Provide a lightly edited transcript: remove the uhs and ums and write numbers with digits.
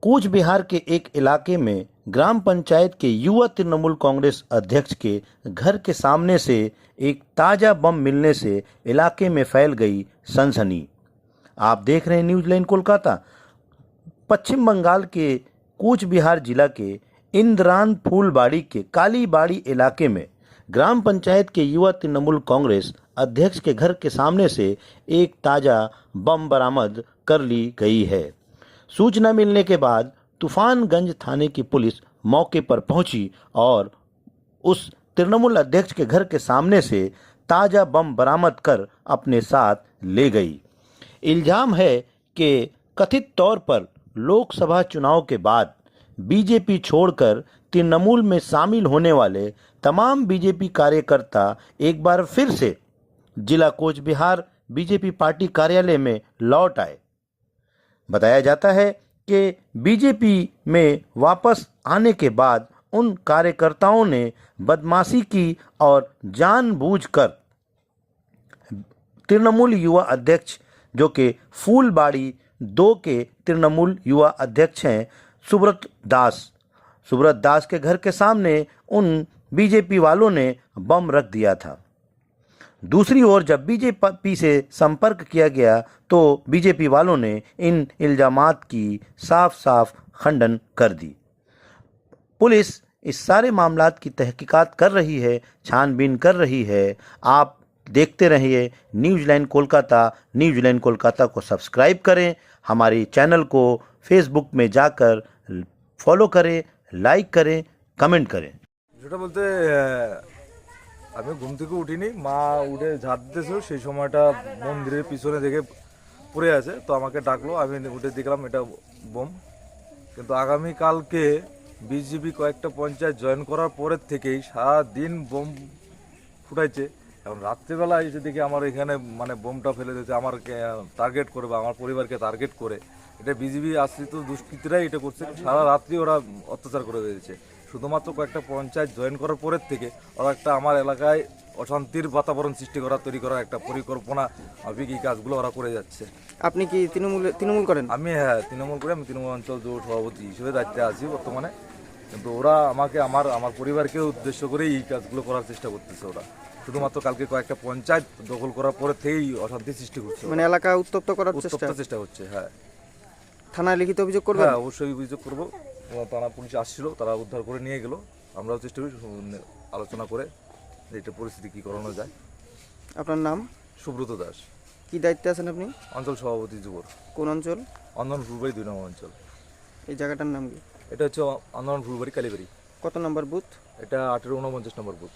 कूच बिहार के एक इलाके में ग्राम पंचायत के युवा तृणमूल कांग्रेस अध्यक्ष के घर के सामने से एक ताज़ा बम मिलने से इलाके में फैल गई सनसनी। आप देख रहे हैं न्यूज़ लाइन कोलकाता। पश्चिम बंगाल के कूच बिहार जिला के इंद्रान फूलबाड़ी के कालीबाड़ी इलाके में ग्राम पंचायत के युवा तृणमूल कांग्रेस अध्यक्ष के घर के सामने से एक ताज़ा बम बरामद कर ली गई है। सूचना मिलने के बाद तूफानगंज थाने की पुलिस मौके पर पहुंची और उस तृणमूल अध्यक्ष के घर के सामने से ताज़ा बम बरामद कर अपने साथ ले गई। इल्ज़ाम है कि कथित तौर पर लोकसभा चुनाव के बाद बीजेपी छोड़कर तृणमूल में शामिल होने वाले तमाम बीजेपी कार्यकर्ता एक बार फिर से जिला कूच बिहार बीजेपी पार्टी कार्यालय में लौट आए। बताया जाता है कि बीजेपी में वापस आने के बाद उन कार्यकर्ताओं ने बदमाशी की और जानबूझकर तृणमूल युवा अध्यक्ष जो कि फूलबाड़ी 2 के तृणमूल युवा अध्यक्ष हैं सुब्रत दास के घर के सामने उन बीजेपी वालों ने बम रख दिया था। दूसरी ओर जब बीजेपी से संपर्क किया गया तो बीजेपी वालों ने इन इल्जामात की साफ साफ खंडन कर दी। पुलिस इस सारे मामलात की तहकीकात कर रही है, छानबीन कर रही है। आप देखते रहिए news line Kolkata. News line Kolkata को सब्सक्राइब करें, हमारे चैनल को फेसबुक में जाकर फॉलो करें, लाइक करें, कमेंट करें। যেটা বলতে আমি ঘুম থেকে উঠিনি, মা উঠে ঝাড় দিতেছিল, সেই সময়টা মন্দিরের পিছনে দেখে পড়ে আছে, তো আমাকে ডাকলো, আমি উঠে দেখলাম এটা বোম। কিন্তু আগামীকালকে বিজেপি কয়েকটা পঞ্চায়েত জয়েন করার পরের থেকেই সারাদিন বোম ফুটাইছে। এখন রাত্রিবেলা এসে দেখি আমার এখানে মানে বোমটা ফেলে দিয়েছে, আমার টার্গেট করে বা আমার পরিবারকে টার্গেট করে। এটা বিজেপি আশ্রিত দুষ্কৃতীরাই এটা করছে, সারা রাত্রি ওরা অত্যাচার করে দিয়েছে। শুধুমাত্র কয়েকটা পঞ্চায়েত জয়েন করার পরের থেকে ওরা একটা আমার এলাকায় অশান্তির বাতাবরণ সৃষ্টি করা, তৈরি করার একটা পরিকল্পনা মাফিক এই কাজগুলো ওরা করে যাচ্ছে। আপনি কি তৃণমূল করেন? আমি তৃণমূল করি, আমি তৃণমূল অঞ্চল যুব সভাপতি হিসেবে দায়িত্বে আছি বর্তমানে। কিন্তু ওরা আমাকে আমার পরিবারকে উদ্দেশ্য করেই এই কাজগুলো করার চেষ্টা করতেছে। ওরা শুধুমাত্র কালকে কয়েকটা পঞ্চায়েত দখল করার পরে থেকেই অশান্তি সৃষ্টি করছে, মানে এলাকা উত্তপ্ত করার চেষ্টা হচ্ছে। থানায় লিখিত অভিযোগ করবেন? হ্যাঁ, অবশ্যই অভিযোগ করবো। থানা পুলিশ আসছিল, তারা উদ্ধার করে নিয়ে গেল। আমরাও চেষ্টা করি আলোচনা করে এটা পরিস্থিতি কী করানো যায়। আপনার নাম? সুব্রত দাস। কি দায়িত্বে আছেন আপনি? অঞ্চল সভাপতি যুবর। কোন অঞ্চল? আন্দোলন ফুলবাড়ি 2 নম্বর অঞ্চল। এই জায়গাটার নাম কি? এটা হচ্ছে আন্দোলন ফুলবাড়ি কালীবাড়ি। কত নম্বর বুথ? এটা 1849 নম্বর বুথ।